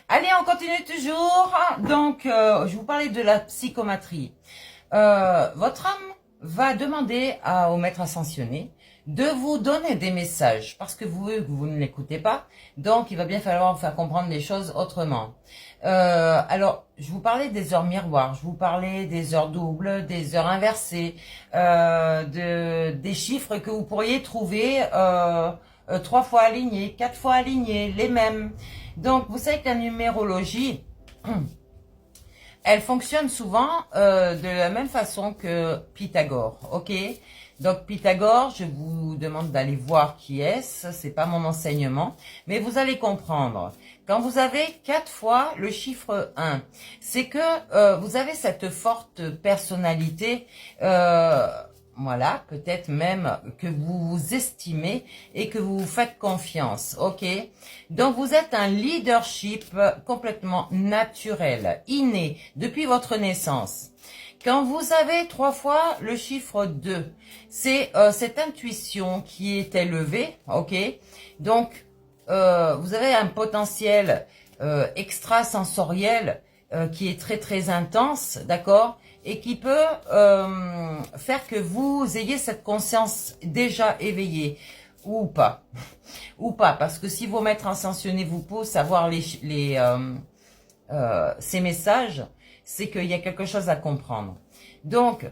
Allez, on continue toujours. Donc, je vous parlais de la psychomatrie. Votre âme va demander au maître ascensionné de vous donner des messages parce que vous ne l'écoutez pas. Donc, il va bien falloir vous faire comprendre les choses autrement. Alors, je vous parlais des heures miroirs, je vous parlais des heures doubles, des heures inversées, des chiffres que vous pourriez trouver 3 fois alignés, 4 fois alignés, les mêmes. Donc, vous savez que la numérologie, elle fonctionne souvent de la même façon que Pythagore, ok? Donc Pythagore, je vous demande d'aller voir qui est-ce, c'est pas mon enseignement, mais vous allez comprendre. Quand vous avez 4 fois le chiffre 1, c'est que vous avez cette forte personnalité, voilà, peut-être même que vous vous estimez et que vous vous faites confiance, ok? Donc vous êtes un leadership complètement naturel, inné, depuis votre naissance. Quand vous avez 3 fois le chiffre 2, c'est cette intuition qui est élevée, ok? Donc, vous avez un potentiel extrasensoriel qui est très très intense, d'accord? Et qui peut faire que vous ayez cette conscience déjà éveillée, ou pas. Ou pas, parce que si vos maîtres ascensionnés vous poussent à voir ces messages, c'est qu'il y a quelque chose à comprendre. Donc,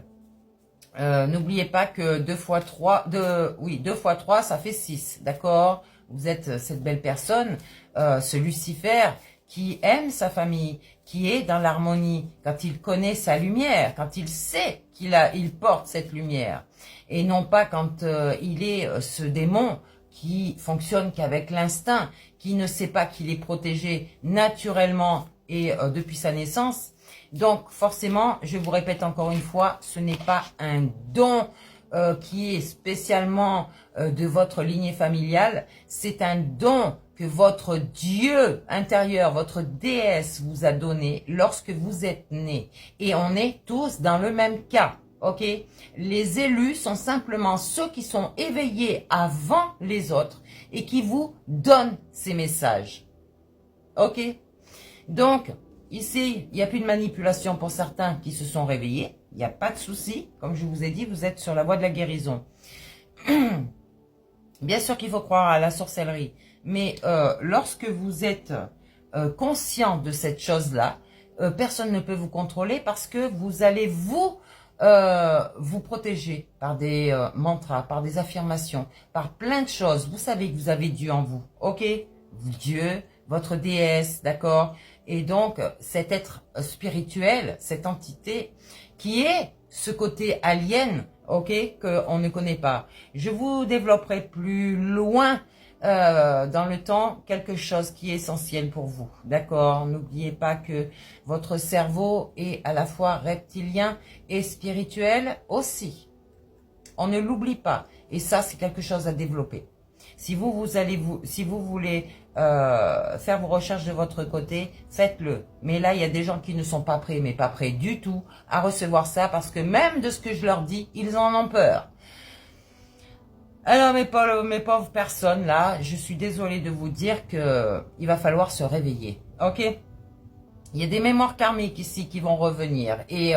n'oubliez pas que 2 fois 3, 2 fois 3, ça fait 6, d'accord? Vous êtes cette belle personne, ce Lucifer, qui aime sa famille, qui est dans l'harmonie, quand il connaît sa lumière, quand il sait il porte cette lumière, et non pas quand il est ce démon qui fonctionne qu'avec l'instinct, qui ne sait pas qu'il est protégé naturellement et depuis sa naissance. Donc forcément, je vous répète encore une fois, ce n'est pas un don qui est spécialement de votre lignée familiale, c'est un don que votre Dieu intérieur, votre déesse vous a donné lorsque vous êtes né. Et on est tous dans le même cas, ok? Les élus sont simplement ceux qui sont éveillés avant les autres et qui vous donnent ces messages, ok? Donc, ici, il n'y a plus de manipulation pour certains qui se sont réveillés. Il n'y a pas de souci. Comme je vous ai dit, vous êtes sur la voie de la guérison. Bien sûr qu'il faut croire à la sorcellerie. Mais lorsque vous êtes conscient de cette chose-là, personne ne peut vous contrôler parce que vous allez vous protéger par des mantras, par des affirmations, par plein de choses. Vous savez que vous avez Dieu en vous, ok? Dieu, votre déesse, d'accord? Et donc, cet être spirituel, cette entité qui est ce côté alien, ok, qu'on ne connaît pas. Je vous développerai plus loin dans le temps quelque chose qui est essentiel pour vous, d'accord? N'oubliez pas que votre cerveau est à la fois reptilien et spirituel aussi. On ne l'oublie pas. Et ça, c'est quelque chose à développer. Si vous voulez faire vos recherches de votre côté, faites-le. Mais là, il y a des gens qui ne sont pas prêts, mais pas prêts du tout à recevoir ça parce que même de ce que je leur dis, ils en ont peur. Alors, mes pauvres personnes, là, je suis désolée de vous dire que il va falloir se réveiller, ok? Il y a des mémoires karmiques ici qui vont revenir. Et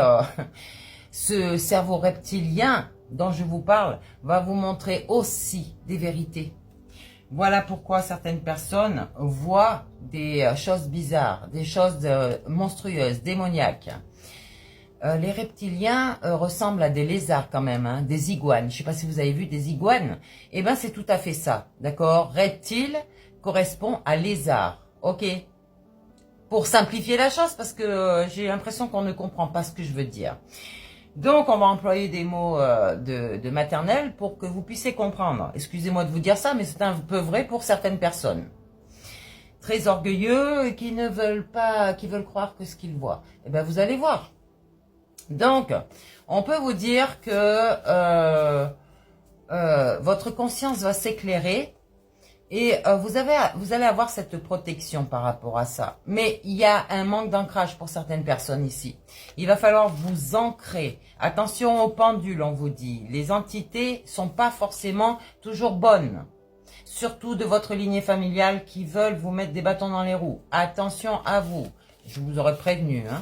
ce cerveau reptilien dont je vous parle va vous montrer aussi des vérités. Voilà pourquoi certaines personnes voient des choses bizarres, des choses monstrueuses, démoniaques. Les reptiliens ressemblent à des lézards quand même, hein, des iguanes. Je ne sais pas si vous avez vu des iguanes. Eh bien, c'est tout à fait ça, d'accord? Reptile correspond à lézard, ok? Pour simplifier la chose, parce que j'ai l'impression qu'on ne comprend pas ce que je veux dire. Donc, on va employer des mots de maternelle pour que vous puissiez comprendre. Excusez-moi de vous dire ça, mais c'est un peu vrai pour certaines personnes. Très orgueilleux et qui ne veulent pas, qui veulent croire que ce qu'ils voient. Eh bien, vous allez voir. Donc, on peut vous dire que votre conscience va s'éclairer et vous allez avoir cette protection par rapport à ça. Mais il y a un manque d'ancrage pour certaines personnes ici. Il va falloir vous ancrer. Attention aux pendules, on vous dit. Les entités sont pas forcément toujours bonnes. surtout de votre lignée familiale qui veulent vous mettre des bâtons dans les roues. Attention à vous, je vous aurais prévenu. Hein.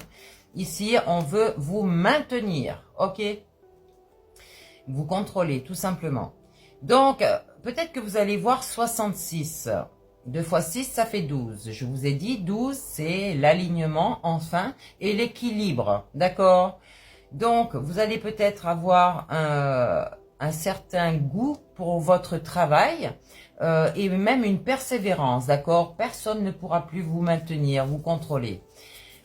Ici, on veut vous maintenir, ok? Vous contrôler, tout simplement. Donc, peut-être que vous allez voir 66. 2 fois 6, ça fait 12. Je vous ai dit, 12, c'est l'alignement, enfin, et l'équilibre, d'accord? Donc, vous allez peut-être avoir un certain goût pour votre travail et même une persévérance, d'accord? Personne ne pourra plus vous maintenir, vous contrôler.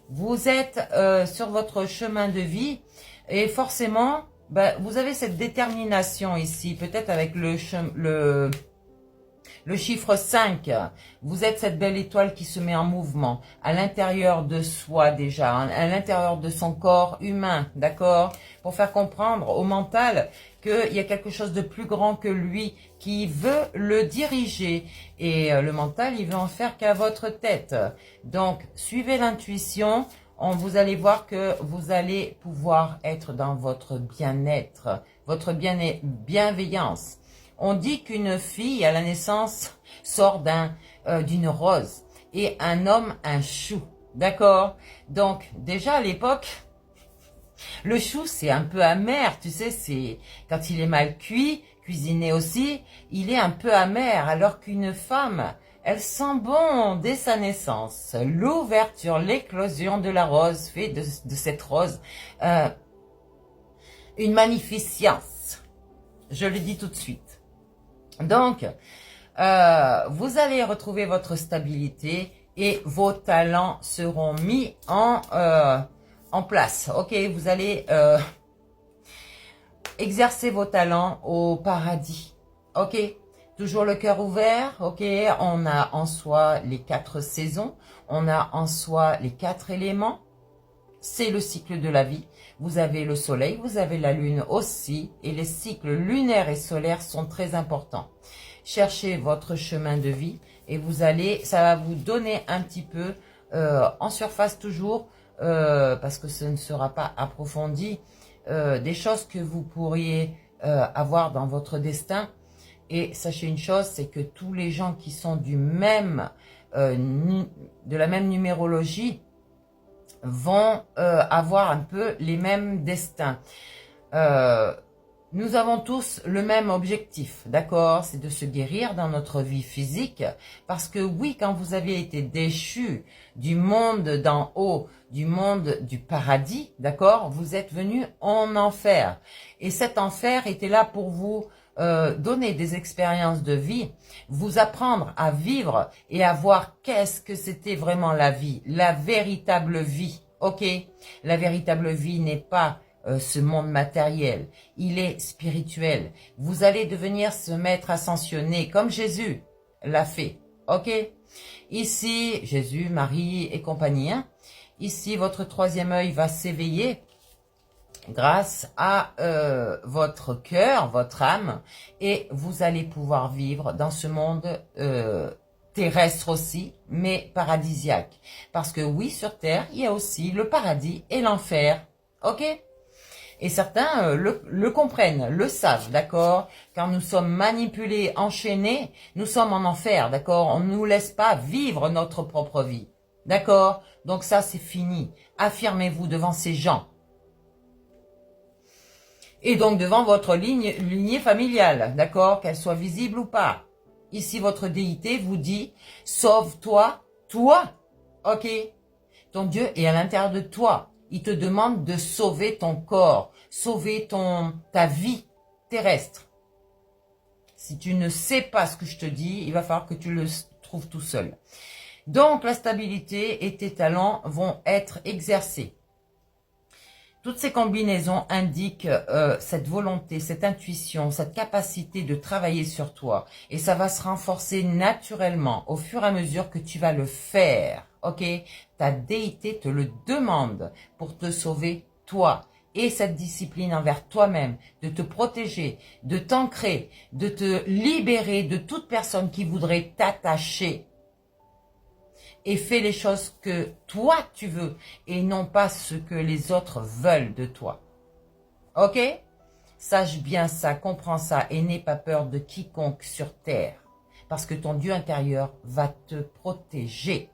Vous êtes sur votre chemin de vie et forcément, ben, vous avez cette détermination ici, peut-être avec le chiffre 5, vous êtes cette belle étoile qui se met en mouvement à l'intérieur de soi déjà, à l'intérieur de son corps humain, d'accord? Pour faire comprendre au mental qu'il y a quelque chose de plus grand que lui qui veut le diriger. Et le mental, il veut en faire qu'à votre tête. Donc, suivez l'intuition. Vous allez voir que vous allez pouvoir être dans votre bien-être, votre bienveillance. On dit qu'une fille à la naissance sort d'une rose et un homme un chou, d'accord? Donc déjà à l'époque, le chou c'est un peu amer, tu sais, c'est quand il est mal cuit, cuisiné aussi, il est un peu amer, alors qu'une femme, elle sent bon dès sa naissance. L'ouverture, l'éclosion de la rose fait de cette rose une magnificence. Je le dis tout de suite. Donc, vous allez retrouver votre stabilité et vos talents seront mis en place. Ok, vous allez exercer vos talents au paradis. Ok, toujours le cœur ouvert. Ok, on a en soi les 4 saisons, on a en soi les 4 éléments. C'est le cycle de la vie. Vous avez le soleil, vous avez la lune aussi. Et les cycles lunaires et solaires sont très importants. Cherchez votre chemin de vie et ça va vous donner un petit peu, en surface toujours, parce que ce ne sera pas approfondi, des choses que vous pourriez avoir dans votre destin. Et sachez une chose, c'est que tous les gens qui sont de la même numérologie, vont avoir un peu les mêmes destins. Nous avons tous le même objectif, d'accord? C'est de se guérir dans notre vie physique. Parce que oui, quand vous avez été déchu du monde d'en haut, du monde du paradis, d'accord? Vous êtes venu en enfer. Et cet enfer était là pour vous donner des expériences de vie, vous apprendre à vivre et à voir qu'est-ce que c'était vraiment la vie, la véritable vie, ok? La véritable vie n'est pas ce monde matériel, il est spirituel. Vous allez devenir ce maître ascensionné comme Jésus l'a fait, ok? Ici, Jésus, Marie et compagnie, hein? Ici, votre 3e œil va s'éveiller grâce à votre cœur, votre âme, et vous allez pouvoir vivre dans ce monde terrestre aussi, mais paradisiaque. Parce que oui, sur Terre, il y a aussi le paradis et l'enfer, ok? Et certains le comprennent, le savent, d'accord? Quand nous sommes manipulés, enchaînés, nous sommes en enfer, d'accord? On ne nous laisse pas vivre notre propre vie, d'accord? Donc ça, c'est fini. Affirmez-vous devant ces gens. Et donc devant votre lignée familiale, d'accord, qu'elle soit visible ou pas. Ici, votre déité vous dit, sauve-toi, toi, ok? Ton Dieu est à l'intérieur de toi. Il te demande de sauver ton corps, sauver ta vie terrestre. Si tu ne sais pas ce que je te dis, il va falloir que tu le trouves tout seul. Donc, la stabilité et tes talents vont être exercés. Toutes ces combinaisons indiquent cette volonté, cette intuition, cette capacité de travailler sur toi. Et ça va se renforcer naturellement au fur et à mesure que tu vas le faire. Ok? Ta déité te le demande pour te sauver toi. Et cette discipline envers toi-même, de te protéger, de t'ancrer, de te libérer de toute personne qui voudrait t'attacher. Et fais les choses que toi tu veux et non pas ce que les autres veulent de toi. Ok? Sache bien ça, comprends ça et n'aie pas peur de quiconque sur terre. parce que ton Dieu intérieur va te protéger.